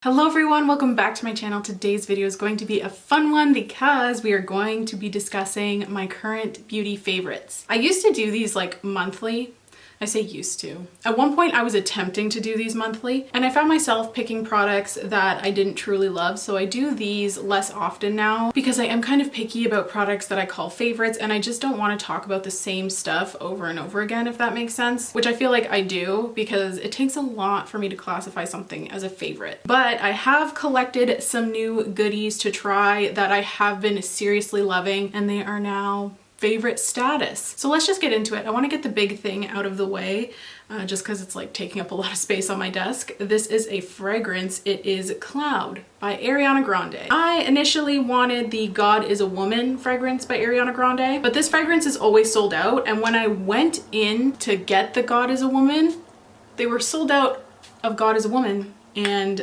Hello everyone, welcome back to my channel. Today's video is going to be a fun one because we are going to be discussing my current beauty favorites. I used to do these like monthly. I say used to. At one point I was attempting to do these monthly and I found myself picking products that I didn't truly love, so I do these less often now because I am kind of picky about products that I call favorites and I just don't want to talk about the same stuff over and over again, if that makes sense, which I feel like I do because it takes a lot for me to classify something as a favorite. But I have collected some new goodies to try that I have been seriously loving and they are now favorite status. So let's just get into it. I want to get the big thing out of the way just because it's like taking up a lot of space on my desk. This is a fragrance. It is Cloud by Ariana Grande. I initially wanted the God is a Woman fragrance by Ariana Grande, but this fragrance is always sold out, and when I went in to get the God is a Woman, they were sold out of God is a Woman, and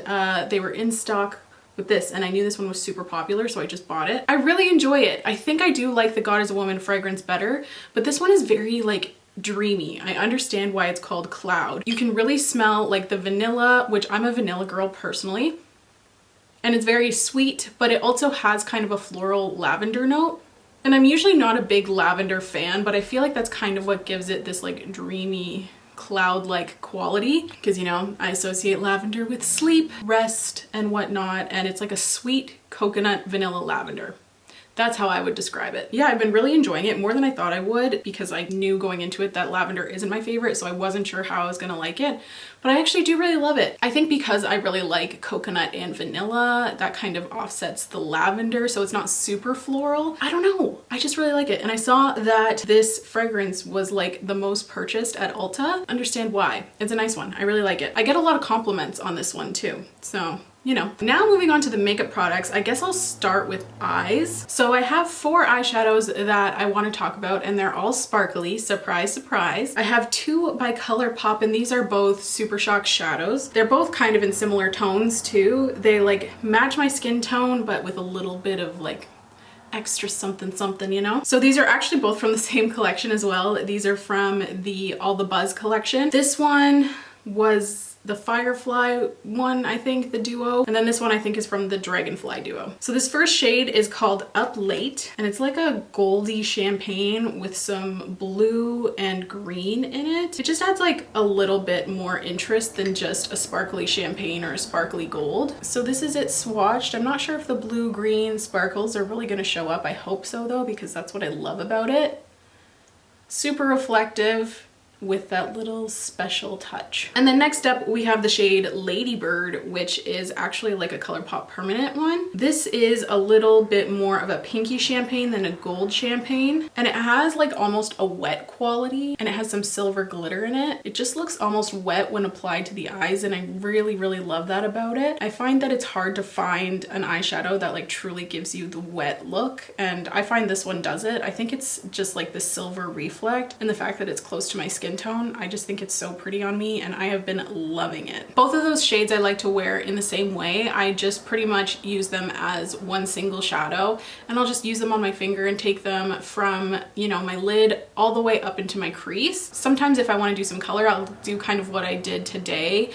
they were in stock with this, and I knew this one was super popular, so I just bought it. I really enjoy it. I think I do like the God is a Woman fragrance better, but this one is very like dreamy. I understand why it's called Cloud. You can really smell like the vanilla, which I'm a vanilla girl personally, and it's very sweet, but it also has kind of a floral lavender note. And I'm usually not a big lavender fan, but I feel like that's kind of what gives it this like dreamy cloud-like quality, because, you know, I associate lavender with sleep, rest, and whatnot, and it's like a sweet coconut vanilla lavender. That's how I would describe it. Yeah, I've been really enjoying it more than I thought I would because I knew going into it that lavender isn't my favorite, so I wasn't sure how I was gonna like it, but I actually do really love it. I think because I really like coconut and vanilla, that kind of offsets the lavender, so it's not super floral. I don't know, I just really like it. And I saw that this fragrance was like the most purchased at Ulta. Understand why. It's a nice one. I really like it. I get a lot of compliments on this one too, so you know. Now moving on to the makeup products, I guess I'll start with eyes. So I have 4 eyeshadows that I want to talk about, and they're all sparkly. Surprise, surprise. I have 2 by ColourPop, and these are both SuperShock shadows. They're both kind of in similar tones too. They like match my skin tone, but with a little bit of like extra something something, you know? So these are actually both from the same collection as well. These are from the All the Buzz collection. This one was the Firefly one, I think, the duo, and then this one I think is from the Dragonfly duo. So this first shade is called Up Late, and it's like a goldy champagne with some blue and green in it. It just adds like a little bit more interest than just a sparkly champagne or a sparkly gold. So this is it swatched. I'm not sure if the blue-green sparkles are really gonna show up. I hope so though, because that's what I love about it. Super reflective with that little special touch. And then next up we have the shade Ladybird, which is actually like a ColourPop permanent one. This is a little bit more of a pinky champagne than a gold champagne, and it has like almost a wet quality, and it has some silver glitter in it. It just looks almost wet when applied to the eyes, and I really love that about it. I find that it's hard to find an eyeshadow that like truly gives you the wet look, and I find this one does it. I think it's just like the silver reflect and the fact that it's close to my skin tone. I just think it's so pretty on me, and I have been loving it. Both of those shades I like to wear in the same way. I just pretty much use them as one single shadow, and I'll just use them on my finger and take them from, you know, my lid all the way up into my crease. Sometimes if I want to do some color, I'll do kind of what I did today,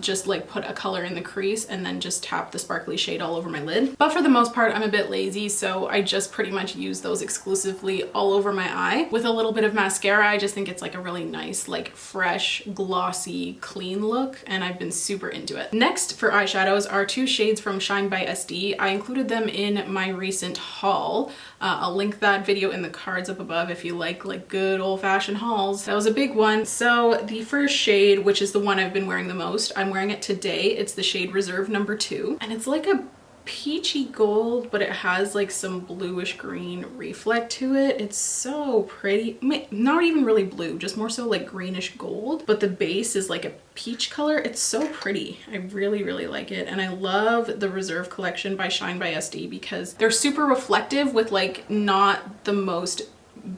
just like put a color in the crease and then just tap the sparkly shade all over my lid. But for the most part, I'm a bit lazy, so I just pretty much use those exclusively all over my eye. With a little bit of mascara, I just think it's like a really nice, like fresh, glossy, clean look, and I've been super into it. Next for eyeshadows are 2 shades from Shine by SD. I included them in my recent haul. I'll link that video in the cards up above if you like good old-fashioned hauls. That was a big one. So the first shade, which is the one I've been wearing the most, I'm wearing it today. It's the shade Reserve number 2, and it's like a peachy gold, but it has like some bluish green reflect to it. It's so pretty. Not even really blue, just more so like greenish gold, but the base is like a peach color. It's so pretty. I really like it, and I love the Reserve collection by Shine by SD because they're super reflective with like not the most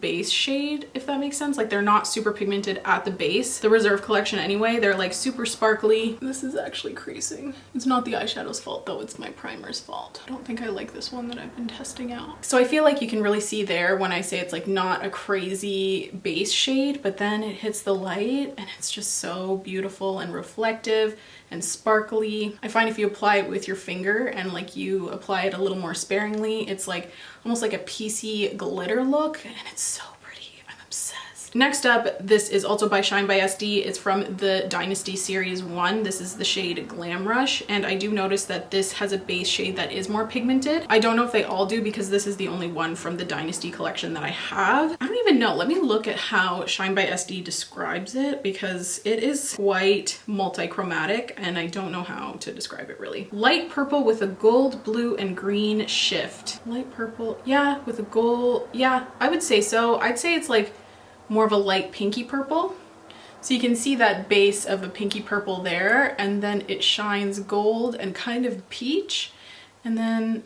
base shade, if that makes sense. Like they're not super pigmented at the base. The Reserve collection anyway, they're like super sparkly. This is actually creasing. It's not the eyeshadow's fault though, it's my primer's fault. I don't think I like this one that I've been testing out. So I feel like you can really see there when I say it's like not a crazy base shade, but then it hits the light and it's just so beautiful and reflective, and sparkly. I find if you apply it with your finger and like you apply it a little more sparingly, it's like almost like a piecey glitter look, and it's so pretty. I'm obsessed. Next up, this is also by Shine by SD. It's from the Dynasty Series 1. This is the shade Glam Rush, and I do notice that this has a base shade that is more pigmented. I don't know if they all do because this is the only one from the Dynasty collection that I have. I don't even know. Let me look at how Shine by SD describes it because it is quite multi-chromatic and I don't know how to describe it really. Light purple with a gold, blue, and green shift. Light purple, yeah, with a gold, yeah, I would say so. I'd say it's like more of a light pinky purple. So you can see that base of a pinky purple there, and then it shines gold and kind of peach. And then,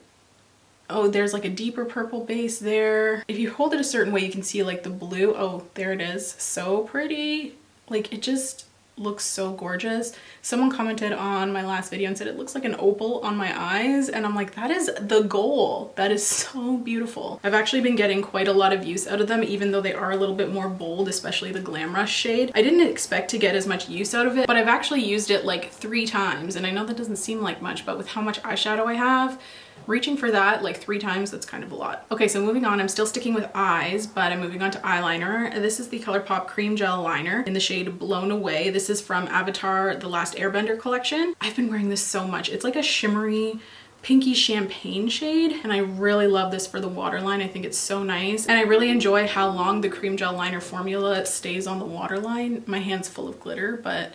oh, there's like a deeper purple base there. If you hold it a certain way, you can see like the blue. Oh, there it is. So pretty. Like it just looks so gorgeous. Someone commented on my last video and said it looks like an opal on my eyes, and I'm like, that is the goal. That is so beautiful. I've actually been getting quite a lot of use out of them, even though they are a little bit more bold, especially the Glam Rush shade. I didn't expect to get as much use out of it, but I've actually used it like 3 times, and I know that doesn't seem like much, but with how much eyeshadow I have, reaching for that like 3 times, that's kind of a lot. Okay, so moving on, I'm still sticking with eyes, but I'm moving on to eyeliner. This is the ColourPop Cream Gel Liner in the shade Blown Away. This is from Avatar The Last Airbender collection. I've been wearing this so much. It's like a shimmery pinky champagne shade, and I really love this for the waterline. I think it's so nice, and I really enjoy how long the cream gel liner formula stays on the waterline. My hand's full of glitter, but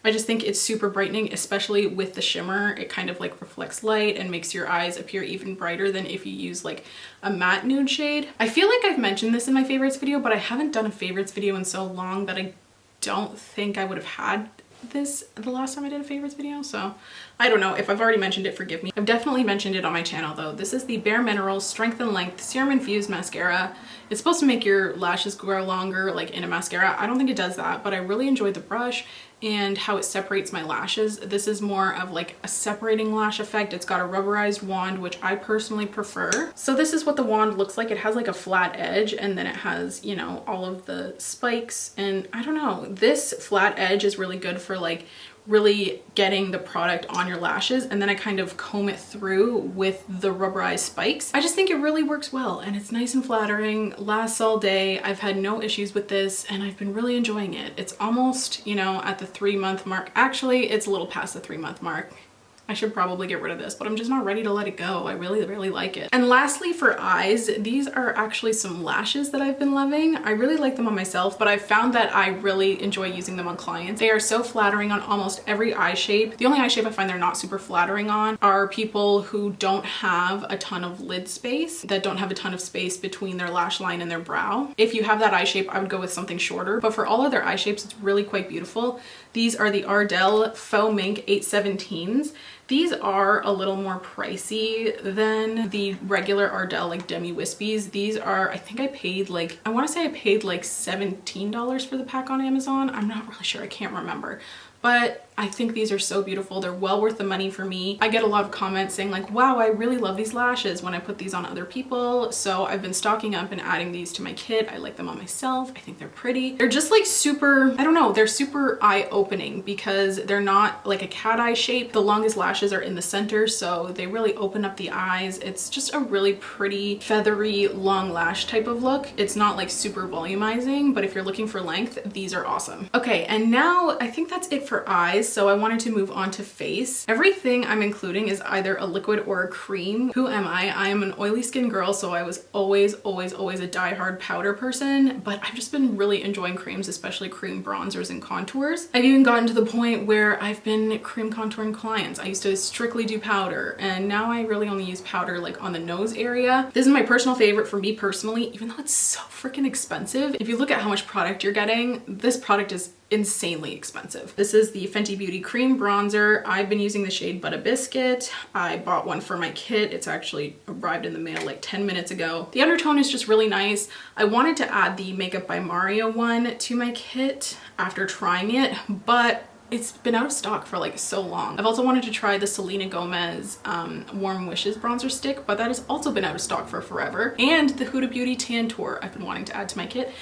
I just think it's super brightening, especially with the shimmer. It kind of like reflects light and makes your eyes appear even brighter than if you use like a matte nude shade. I feel like I've mentioned this in my favorites video, but I haven't done a favorites video in so long that I don't think I would have had this the last time I did a favorites video, so I don't know. If I've already mentioned it, forgive me. I've definitely mentioned it on my channel though. This is the Bare Minerals Strength and Length Serum Infused Mascara. It's supposed to make your lashes grow longer like in a mascara. I don't think it does that, but I really enjoyed the brush and how it separates my lashes. This is more of like a separating lash effect. It's got a rubberized wand, which I personally prefer. So this is what the wand looks like. It has like a flat edge, and then it has, you know, all of the spikes, and I don't know, this flat edge is really good for like really getting the product on your lashes, and then I kind of comb it through with the rubberized spikes. I just think it really works well, and it's nice and flattering, lasts all day. I've had no issues with this, and I've been really enjoying it. It's almost, you know, at the 3-month mark. Actually, it's a little past the 3-month mark. I should probably get rid of this, but I'm just not ready to let it go. I really, really like it. And lastly, for eyes, these are actually some lashes that I've been loving. I really like them on myself, but I've found that I really enjoy using them on clients. They are so flattering on almost every eye shape. The only eye shape I find they're not super flattering on are people who don't have a ton of lid space, that don't have a ton of space between their lash line and their brow. If you have that eye shape, I would go with something shorter, but for all other eye shapes, it's really quite beautiful. These are the Ardell Faux Mink 817s. These are a little more pricey than the regular Ardell like Demi Wispies. These are, I think I paid like, I want to say I paid like $17 for the pack on Amazon. I'm not really sure, I can't remember. But I think these are so beautiful. They're well worth the money for me. I get a lot of comments saying like, wow, I really love these lashes when I put these on other people. So I've been stocking up and adding these to my kit. I like them on myself. I think they're pretty. They're just like super, I don't know, they're super eye-opening because they're not like a cat eye shape. The longest lashes are in the center, so they really open up the eyes. It's just a really pretty, feathery, long lash type of look. It's not like super volumizing, but if you're looking for length, these are awesome. Okay, and now I think that's it for eyes, so I wanted to move on to face. Everything I'm including is either a liquid or a cream. Who am I? I am an oily skin girl, so I was always a die-hard powder person, but I've just been really enjoying creams, especially cream bronzers and contours. I've even gotten to the point where I've been cream contouring clients. I used to strictly do powder, and now I really only use powder like on the nose area. This is my personal favorite for me personally, even though it's so freaking expensive. If you look at how much product you're getting, this product is insanely expensive. This is the Fenty Beauty Cream Bronzer. I've been using the shade Butter Biscuit. I bought one for my kit. It's actually arrived in the mail like 10 minutes ago. The undertone is just really nice. I wanted to add the Makeup by Mario one to my kit after trying it, but it's been out of stock for like so long. I've also wanted to try the Selena Gomez Warm Wishes bronzer stick, but that has also been out of stock for forever. And the Huda Beauty Tan Tour I've been wanting to add to my kit.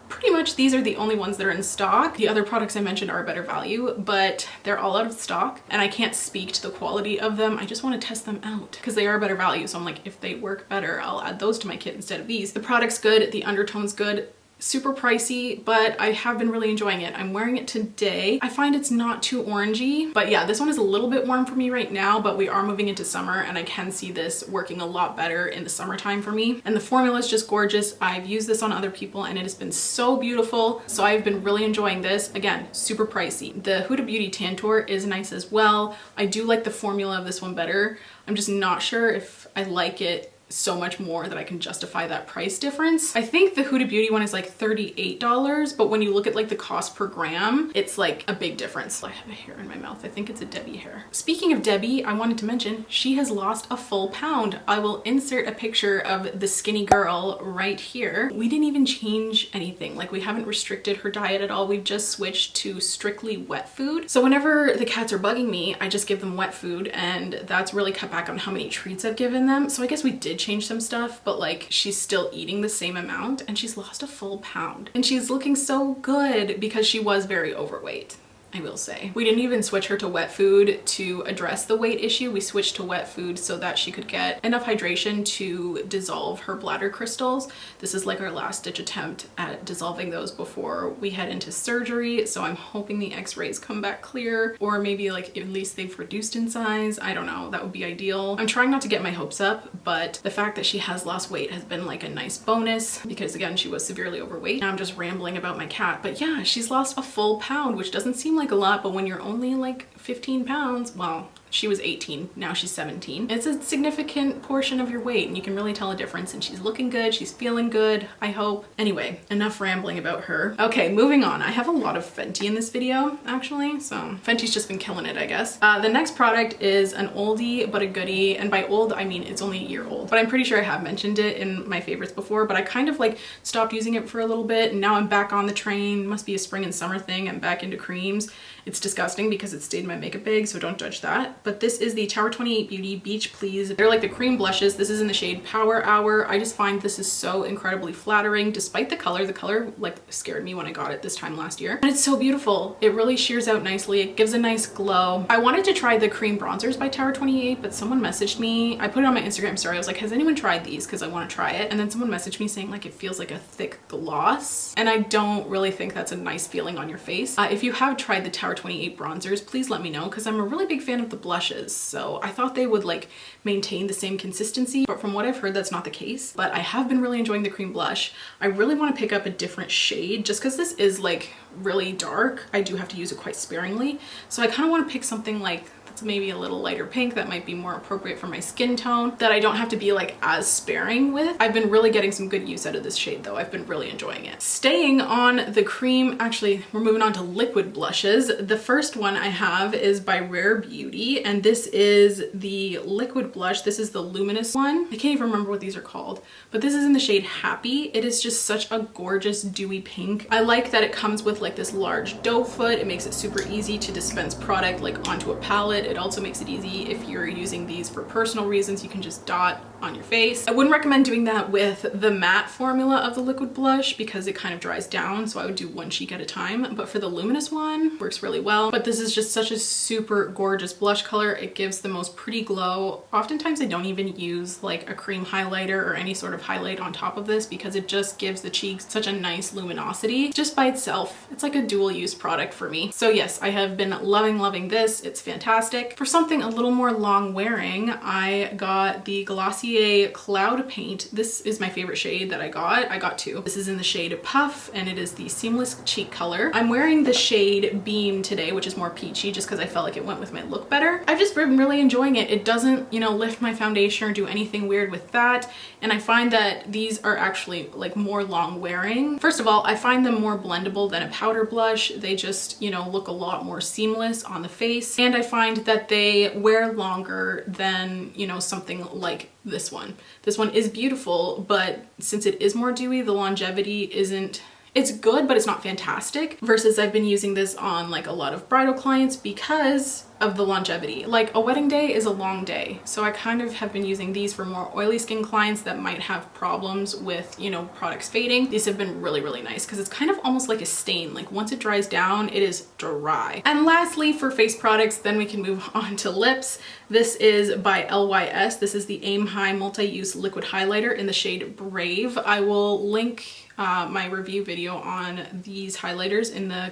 pretty much these are the only ones that are in stock. The other products I mentioned are a better value, but they're all out of stock and I can't speak to the quality of them. I just want to test them out because they are a better value. So I'm like, if they work better, I'll add those to my kit instead of these. The product's good, the undertone's good. Super pricey, but I have been really enjoying it. I'm wearing it today. I find it's not too orangey, but yeah, this one is a little bit warm for me right now, but we are moving into summer and I can see this working a lot better in the summertime for me. And the formula is just gorgeous. I've used this on other people and it has been so beautiful. So I've been really enjoying this. Again, super pricey. The Huda Beauty Tantour is nice as well. I do like the formula of this one better. I'm just not sure if I like it so much more that I can justify that price difference. I think the Huda Beauty one is like $38, but when you look at like the cost per gram, it's like a big difference. I have a hair in my mouth. I think it's a Debbie hair. Speaking of Debbie, I wanted to mention she has lost a full pound. I will insert a picture of the skinny girl right here. We didn't even change anything. Like we haven't restricted her diet at all. We've just switched to strictly wet food. So whenever the cats are bugging me, I just give them wet food and that's really cut back on how many treats I've given them. So I guess we did change some stuff, but like she's still eating the same amount and she's lost a full pound and she's looking so good because she was very overweight. I will say. We didn't even switch her to wet food to address the weight issue. We switched to wet food so that she could get enough hydration to dissolve her bladder crystals. This is like our last ditch attempt at dissolving those before we head into surgery. So I'm hoping the x-rays come back clear, or maybe like at least they've reduced in size. I don't know, that would be ideal. I'm trying not to get my hopes up, but the fact that she has lost weight has been like a nice bonus because again, she was severely overweight. Now I'm just rambling about my cat, but yeah, she's lost a full pound, which doesn't seem like a lot, but when you're only like 15 pounds, well, she was 18, now she's 17. It's a significant portion of your weight and you can really tell a difference, and she's looking good, she's feeling good, I hope. Anyway, enough rambling about her. Okay, moving on. I have a lot of Fenty in this video, actually, so Fenty's just been killing it, I guess. The next product is an oldie but a goodie, and by old, I mean it's only a year old, but I'm pretty sure I have mentioned it in my favorites before, but I kind of like stopped using it for a little bit, and now I'm back on the train. Must be a spring and summer thing. I'm back into creams. It's disgusting because it stayed in my makeup bag, so don't judge that. But this is the Tower 28 Beauty Beach Please. They're like the cream blushes. This is in the shade Power Hour. I just find this is so incredibly flattering despite the color. The color like scared me when I got it this time last year. And it's so beautiful. It really shears out nicely. It gives a nice glow. I wanted to try the cream bronzers by Tower 28, but someone messaged me. I put it on my Instagram story. I was like, has anyone tried these? Because I want to try it. And then someone messaged me saying like it feels like a thick gloss. And I don't really think that's a nice feeling on your face. If you have tried the Tower 28 bronzers, please let me know because I'm a really big fan of the blushes. So I thought they would like maintain the same consistency, but from what I've heard, that's not the case. But I have been really enjoying the cream blush. I really want to pick up a different shade just because this is like really dark. I do have to use it quite sparingly. So I kind of want to pick something like maybe a little lighter pink that might be more appropriate for my skin tone that I don't have to be like as sparing with. I've been really getting some good use out of this shade though. I've been really enjoying it. Staying on the cream, actually we're moving on to liquid blushes. The first one I have is by Rare Beauty and this is the liquid blush. This is the luminous one. I can't even remember what these are called, but this is in the shade Happy. It is just such a gorgeous dewy pink. I like that it comes with like this large doe foot. It makes it super easy to dispense product like onto a palette. It also makes it easy if you're using these for personal reasons. You can just dot on your face. I wouldn't recommend doing that with the matte formula of the liquid blush because it kind of dries down, so I would do one cheek at a time. But for the luminous one, works really well. But this is just such a super gorgeous blush color. It gives the most pretty glow. Oftentimes I don't even use like a cream highlighter or any sort of highlight on top of this because it just gives the cheeks such a nice luminosity just by itself. It's like a dual use product for me. So yes, I have been loving this. It's fantastic. For something a little more long wearing, I got the Glossier Cloud Paint. This is my favorite shade that I got. I got two. This is in the shade Puff and it is the Seamless Cheek color. I'm wearing the shade Beam today, which is more peachy just because I felt like it went with my look better. I've just been really enjoying it. It doesn't, you know, lift my foundation or do anything weird with that. And I find that these are actually like more long wearing. First of all, I find them more blendable than a powder blush. They just, you know, look a lot more seamless on the face. And I find that they wear longer than, you know, something like this one. This one is beautiful, but since it is more dewy, the longevity isn't It's good, but it's not fantastic, versus I've been using this on like a lot of bridal clients because of the longevity. Like a wedding day is a long day, so I kind of have been using these for more oily skin clients that might have problems with, you know, products fading. These have been really, really nice because it's kind of almost like a stain. Like once it dries down, it is dry. And lastly, for face products, then we can move on to lips. This is by LYS. This is the Aim High Multi-Use Liquid Highlighter in the shade Brave. I will link my review video on these highlighters in the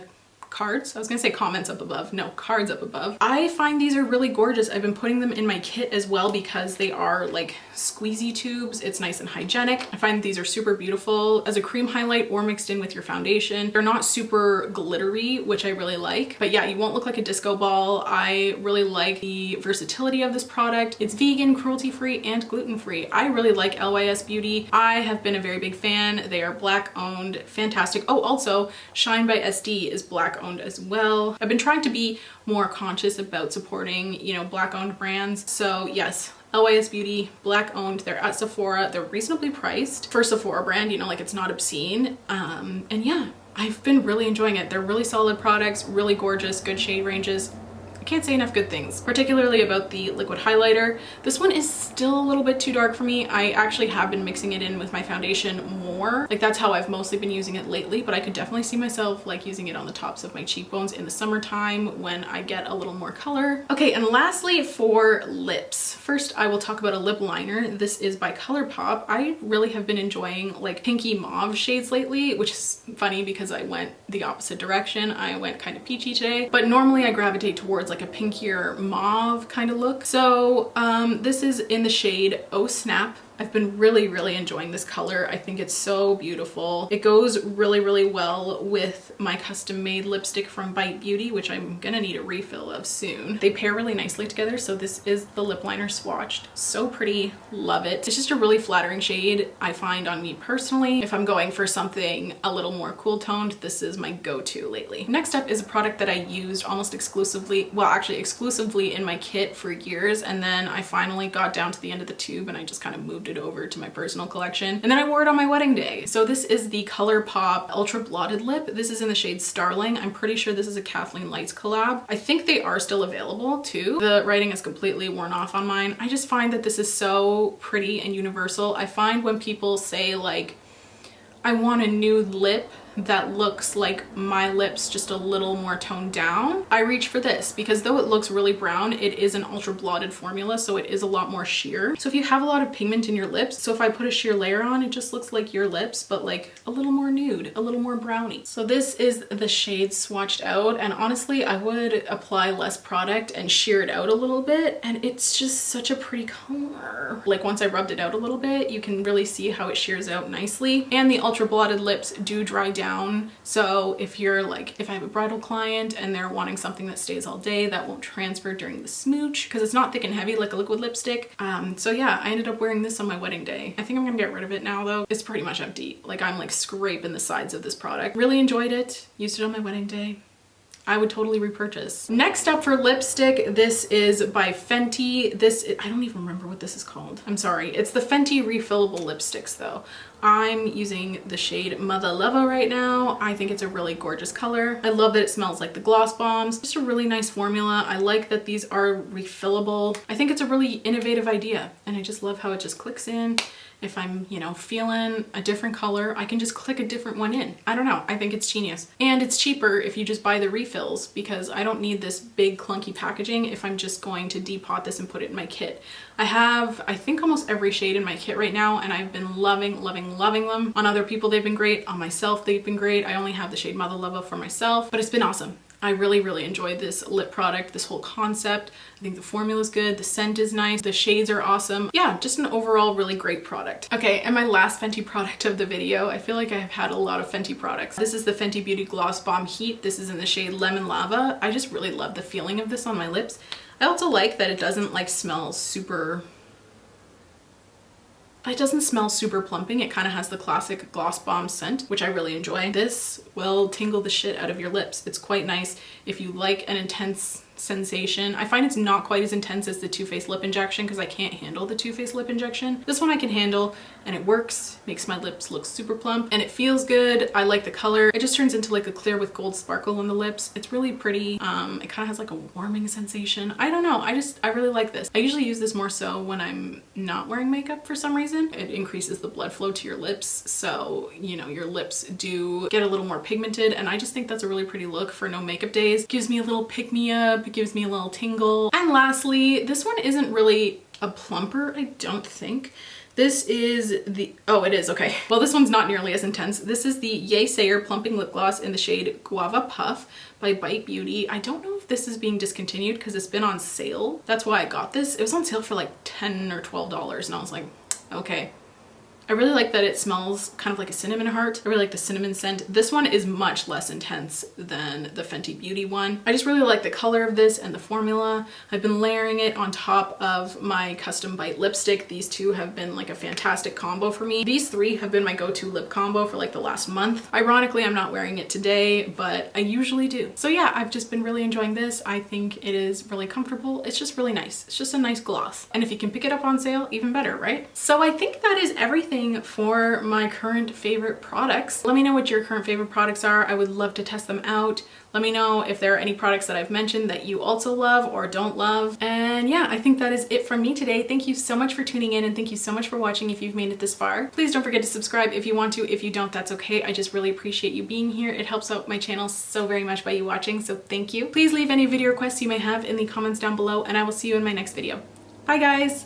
cards. I was gonna say comments up above. No, cards up above. I find these are really gorgeous. I've been putting them in my kit as well because they are like squeezy tubes. It's nice and hygienic. I find these are super beautiful as a cream highlight or mixed in with your foundation. They're not super glittery, which I really like, but yeah, you won't look like a disco ball. I really like the versatility of this product. It's vegan, cruelty-free, and gluten-free. I really like LYS Beauty. I have been a very big fan. They are Black owned, fantastic. Oh, also Shine by SD is Black owned as well. I've been trying to be more conscious about supporting, you know, Black owned brands. So yes, LYS Beauty, Black owned. They're at Sephora. They're reasonably priced for a Sephora brand, you know, like it's not obscene. And yeah, I've been really enjoying it. They're really solid products, really gorgeous, good shade ranges. I can't say enough good things, particularly about the liquid highlighter. This one is still a little bit too dark for me. I actually have been mixing it in with my foundation more. Like that's how I've mostly been using it lately, but I could definitely see myself like using it on the tops of my cheekbones in the summertime when I get a little more color. Okay, and lastly for lips. First, I will talk about a lip liner. This is by ColourPop. I really have been enjoying like pinky mauve shades lately, which is funny because I went the opposite direction. I went kind of peachy today, but normally I gravitate towards like a pinkier mauve kind of look. So this is in the shade Oh Snap. I've been really, really enjoying this color. I think it's so beautiful. It goes really, really well with my custom made lipstick from Bite Beauty, which I'm gonna need a refill of soon. They pair really nicely together. So this is the lip liner swatched. So pretty, love it. It's just a really flattering shade I find on me personally. If I'm going for something a little more cool toned, this is my go-to lately. Next up is a product that I used almost exclusively, well actually exclusively in my kit for years. And then I finally got down to the end of the tube and I just kind of moved it over to my personal collection, and then I wore it on my wedding day. So this is the ColourPop Ultra Blotted Lip. This is in the shade Starling. I'm pretty sure this is a Kathleen Lights collab. I think they are still available too. The writing is completely worn off on mine. I just find that this is so pretty and universal. I find when people say like, I want a nude lip that looks like my lips just a little more toned down, I reach for this because though it looks really brown, it is an ultra blotted formula, so it is a lot more sheer. So if you have a lot of pigment in your lips, so if I put a sheer layer on, it just looks like your lips, but like a little more nude, a little more browny. So this is the shade swatched out, and honestly, I would apply less product and sheer it out a little bit, and it's just such a pretty color. Like once I rubbed it out a little bit, you can really see how it sheers out nicely, and the ultra blotted lips do dry down. So if you're like, if I have a bridal client and they're wanting something that stays all day, that won't transfer during the smooch because it's not thick and heavy like a liquid lipstick. So yeah, I ended up wearing this on my wedding day. I think I'm gonna get rid of it now though. It's pretty much empty. Like I'm like scraping the sides of this product. Really enjoyed it. Used it on my wedding day. I would totally repurchase. Next up for lipstick, this is by Fenty. I don't even remember what this is called. I'm sorry. It's the Fenty refillable lipsticks though. I'm using the shade Mother Lover right now. I think it's a really gorgeous color. I love that it smells like the Glossbombs. Just a really nice formula. I like that these are refillable. I think it's a really innovative idea, and I just love how it just clicks in. If I'm, you know, feeling a different color, I can just click a different one in. I don't know, I think it's genius. And it's cheaper if you just buy the refills because I don't need this big clunky packaging if I'm just going to depot this and put it in my kit. I have, I think almost every shade in my kit right now, and I've been loving, loving, loving them. On other people, they've been great. On myself, they've been great. I only have the shade Mother Lover for myself, but it's been awesome. I really, really enjoyed this lip product, this whole concept. I think the formula is good, the scent is nice, the shades are awesome. Yeah, just an overall really great product. Okay, and my last Fenty product of the video. I feel like I've had a lot of Fenty products. This is the Fenty Beauty Glossbomb Heat. This is in the shade Lemon Lava. I just really love the feeling of this on my lips. I also like that it doesn't like smell super... It doesn't smell super plumping. It kind of has the classic Glossbomb scent, which I really enjoy. This will tingle the shit out of your lips. It's quite nice if you like an intense sensation. I find it's not quite as intense as the Too Faced lip injection because I can't handle the Too Faced lip injection. This one I can handle and it works, makes my lips look super plump and it feels good. I like the color. It just turns into like a clear with gold sparkle on the lips. It's really pretty. It kind of has like a warming sensation. I don't know. I really like this. I usually use this more so when I'm not wearing makeup for some reason. It increases the blood flow to your lips. So, you know, your lips do get a little more pigmented and I just think that's a really pretty look for no makeup days. Gives me a little pick me up. It gives me a little tingle. And lastly, this one isn't really a plumper, I don't think. This is the, oh, it is, okay. Well, this one's not nearly as intense. This is the Yaysayer Plumping Lip Gloss in the shade Guava Puff by Bite Beauty. I don't know if this is being discontinued because it's been on sale. That's why I got this. It was on sale for like $10 or $12 and I was like, okay. I really like that it smells kind of like a cinnamon heart. I really like the cinnamon scent. This one is much less intense than the Fenty Beauty one. I just really like the color of this and the formula. I've been layering it on top of my custom Bite lipstick. These two have been like a fantastic combo for me. These three have been my go-to lip combo for like the last month. Ironically, I'm not wearing it today, but I usually do. So yeah, I've just been really enjoying this. I think it is really comfortable. It's just really nice. It's just a nice gloss. And if you can pick it up on sale, even better, right? So I think that is everything for my current favorite products. Let me know what your current favorite products are. I would love to test them out. Let me know if there are any products that I've mentioned that you also love or don't love. And yeah, I think that is it from me today. Thank you so much for tuning in and thank you so much for watching if you've made it this far. Please don't forget to subscribe if you want to. If you don't, that's okay. I just really appreciate you being here. It helps out my channel so very much by you watching, so thank you. Please leave any video requests you may have in the comments down below and I will see you in my next video. Bye guys!